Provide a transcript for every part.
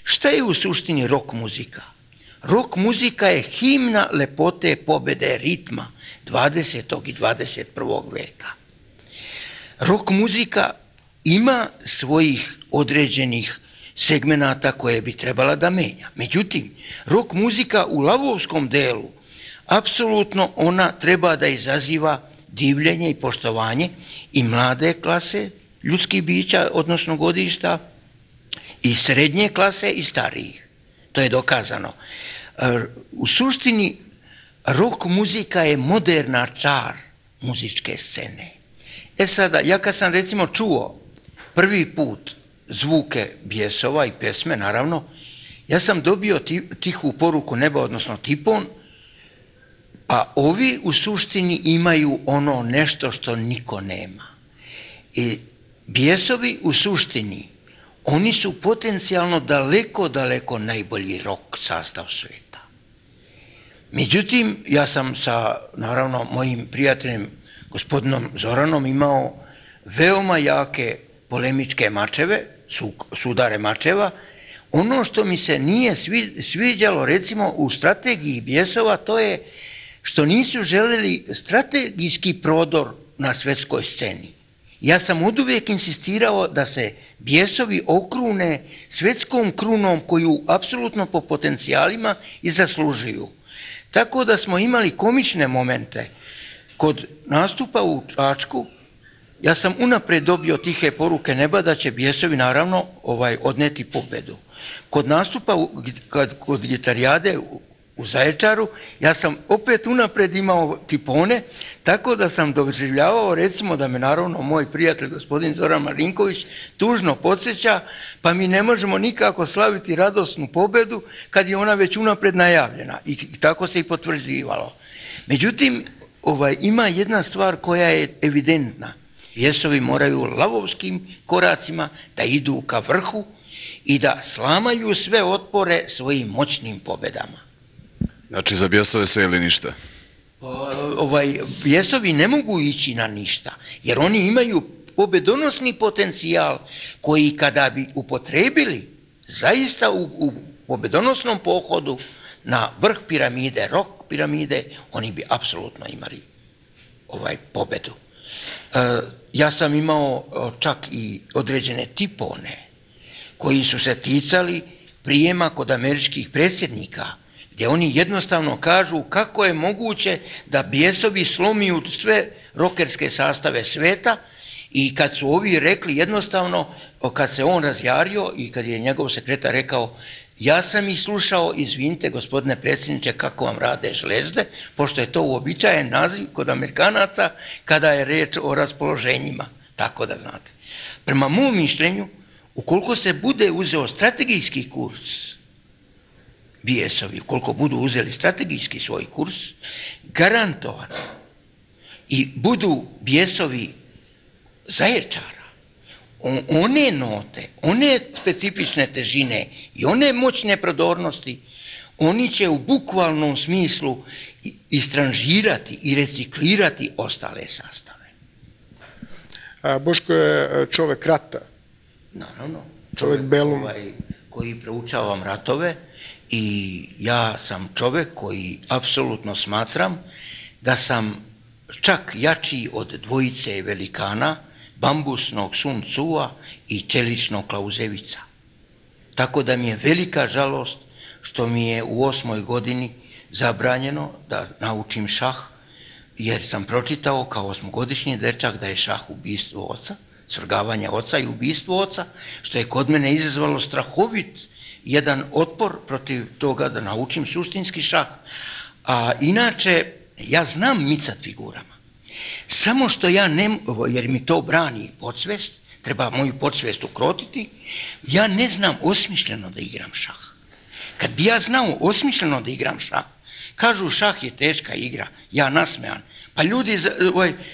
Šta je u suštini rock muzika? Rock muzika je himna lepote, pobede, ritma 20. i 21. veka. Rock muzika ima svojih određenih segmenata koje bi trebala da menja. Međutim, rock muzika u lavovskom delu, apsolutno ona treba da izaziva divljenje i poštovanje i mlade klase ljudskih bića, odnosno godišta, i srednje klase i starijih. To je dokazano. U suštini, rock muzika je moderna čar muzičke scene. Sada, ja kad sam recimo čuo prvi put zvuke Bijesova i pesme, naravno, ja sam dobio tihu poruku neba, odnosno tipon, a ovi u suštini imaju ono nešto što niko nema. I Bijesovi u suštini, oni su potencijalno daleko najbolji rock sastav sveta. Međutim, ja sam sa, naravno, mojim prijateljem, gospodinom Zoranom, imao veoma jake polemičke mačeve, sudare mačeva. Ono što mi se nije sviđalo, recimo, u strategiji Bijesova, to je što nisu želeli strategijski prodor na svetskoj sceni. Ja sam oduvijek insistirao da se Bijesovi okrune svetskom krunom koju apsolutno po potencijalima i zaslužuju. Tako da smo imali komične momente. Kod nastupa u Čačku, ja sam unapred dobio tihe poruke neba da će Bijesovi naravno odneti pobedu. Kod nastupa kod gitarijade u Zaječaru, ja sam opet unapred imao tipone, tako da sam doživljavao, recimo, da me naravno moj prijatelj gospodin Zoran Marinković tužno podsjeća, pa mi ne možemo nikako slaviti radosnu pobedu kad je ona već unapred najavljena, i tako se i potvrđivalo. Međutim, ima jedna stvar koja je evidentna. Bijesovi moraju lavovskim koracima da idu ka vrhu i da slamaju sve otpore svojim moćnim pobedama. Znači, za Bijesove sve ili ništa? Bijesovi ne mogu ići na ništa, jer oni imaju pobedonosni potencijal koji kada bi upotrebili zaista u pobedonosnom pohodu na vrh piramide, rock piramide, oni bi apsolutno imali pobedu. Ja sam imao čak i određene tipone koji su se ticali prijema kod američkih predsjednika, gdje oni jednostavno kažu kako je moguće da Bijesovi slomiju sve rokerske sastave sveta, i kad su ovi rekli jednostavno, kad se on razjario i kad je njegov sekretar rekao, ja sam ih slušao, izvinite gospodine predsjedniče, kako vam rade žlezde, pošto je to uobičajen naziv kod Amerikanaca kada je reč o raspoloženjima, tako da znate. Prema mom mišljenju, ukoliko se bude uzeo strategijski kurs Bijesovi, ukoliko budu uzeli strategijski svoj kurs, garantovano, i budu Bijesovi Zaječara, one note, one specifične težine i one moćne prodornosti, oni će u bukvalnom smislu istranžirati i reciklirati ostale sastave. Boško je čovek rata. Naravno, čovek belum. Koji proučavam ratove, i ja sam čovek koji apsolutno smatram da sam čak jači od dvojice velikana, bambusnog Sun Tsua i čeličnog Klauzevica. Tako da mi je velika žalost što mi je u 8. godini zabranjeno da naučim šah, jer sam pročitao kao 8-godišnji dečak da je šah ubistvo oca, svrgavanje oca i ubistvo oca, što je kod mene izazvalo strahovit jedan otpor protiv toga da naučim suštinski šah. A inače, ja znam micat figurama. Samo što ja ne, jer mi to brani podsvest, treba moju podsvest ukrotiti, ja ne znam osmišljeno da igram šah. Kad bi ja znao osmišljeno da igram šah, kažu šah je teška igra, ja nasmejan. Pa ljudi,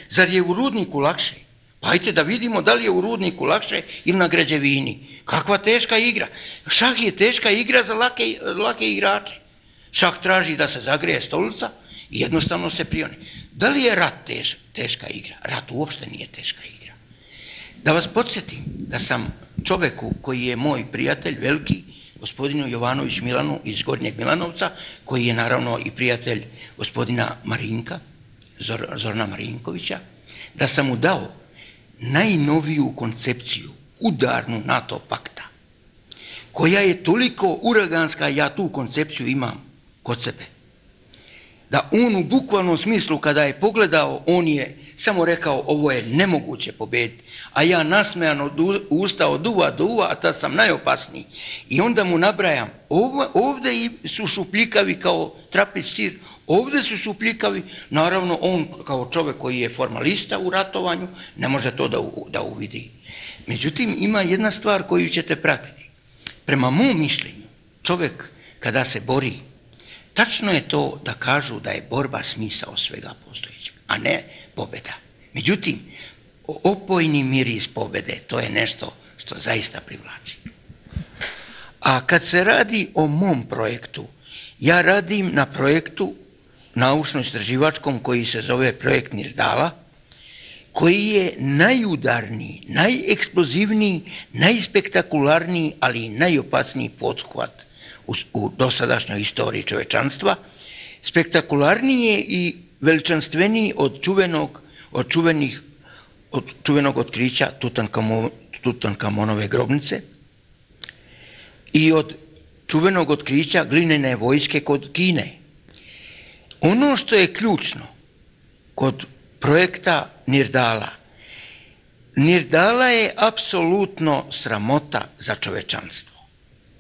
zar je u Rudniku lakše? Pa ajte da vidimo da li je u Rudniku lakše ili na građevini. Kakva teška igra? Šah je teška igra za lake igrače. Šah traži da se zagreje stolica i jednostavno se prione. Da li je rat teška igra? Rat uopšte nije teška igra. Da vas podsjetim da sam čoveku koji je moj prijatelj veliki, gospodinu Jovanović Milanu iz Gornjeg Milanovca, koji je naravno i prijatelj gospodina Marinka, Zorana Marinkovića, da sam mu dao najnoviju koncepciju, udarnu NATO pakta, koja je toliko uraganska, ja tu koncepciju imam kod sebe, da on u bukvalnom smislu kada je pogledao, on je samo rekao ovo je nemoguće pobediti, a ja nasmejan od usta od uva do uva, a tad sam najopasniji. I onda mu nabrajam, ovdje su šupljikavi kao trapez sir, ovdje su šupljikavi, naravno on kao čovjek koji je formalista u ratovanju, ne može to da uvidi. Međutim, ima jedna stvar koju ćete pratiti. Prema mom mišljenju, čovjek kada se bori, tačno je to da kažu da je borba smisao svega postojećeg, a ne pobjeda. Međutim, opojni miris pobjede, to je nešto što zaista privlači. A kad se radi o mom projektu, ja radim na projektu naučno-istraživačkom koji se zove projekt Nirdala, koji je najudarniji, najeksplozivniji, najspektakularniji, ali i najopasniji pothvat u dosadašnjoj istoriji čovečanstva, spektakularnije i veličanstveniji od čuvenog otkrića Tutankamonove grobnice i od čuvenog otkrića glinene vojske kod Kine. Ono što je ključno kod projekta Nirdala, Nirdala je apsolutno sramota za čovečanstvo.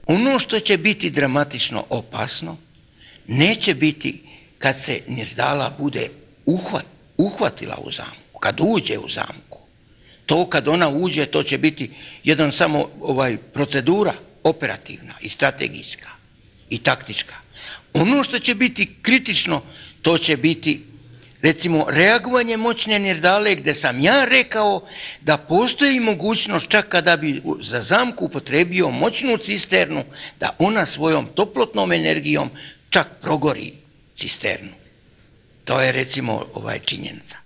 Ono što će biti dramatično opasno, neće biti kad se Nirdala bude uhvatila u zamku, kad uđe u zamku. To kad ona uđe, to će biti jedan samo procedura operativna i strategijska i taktička. Ono što će biti kritično, to će biti recimo reagovanje moćne Nirdale, gdje sam ja rekao da postoji mogućnost čak kada bi za zamku upotrebio moćnu cisternu, da ona svojom toplotnom energijom čak progori cisternu. To je recimo činjenica.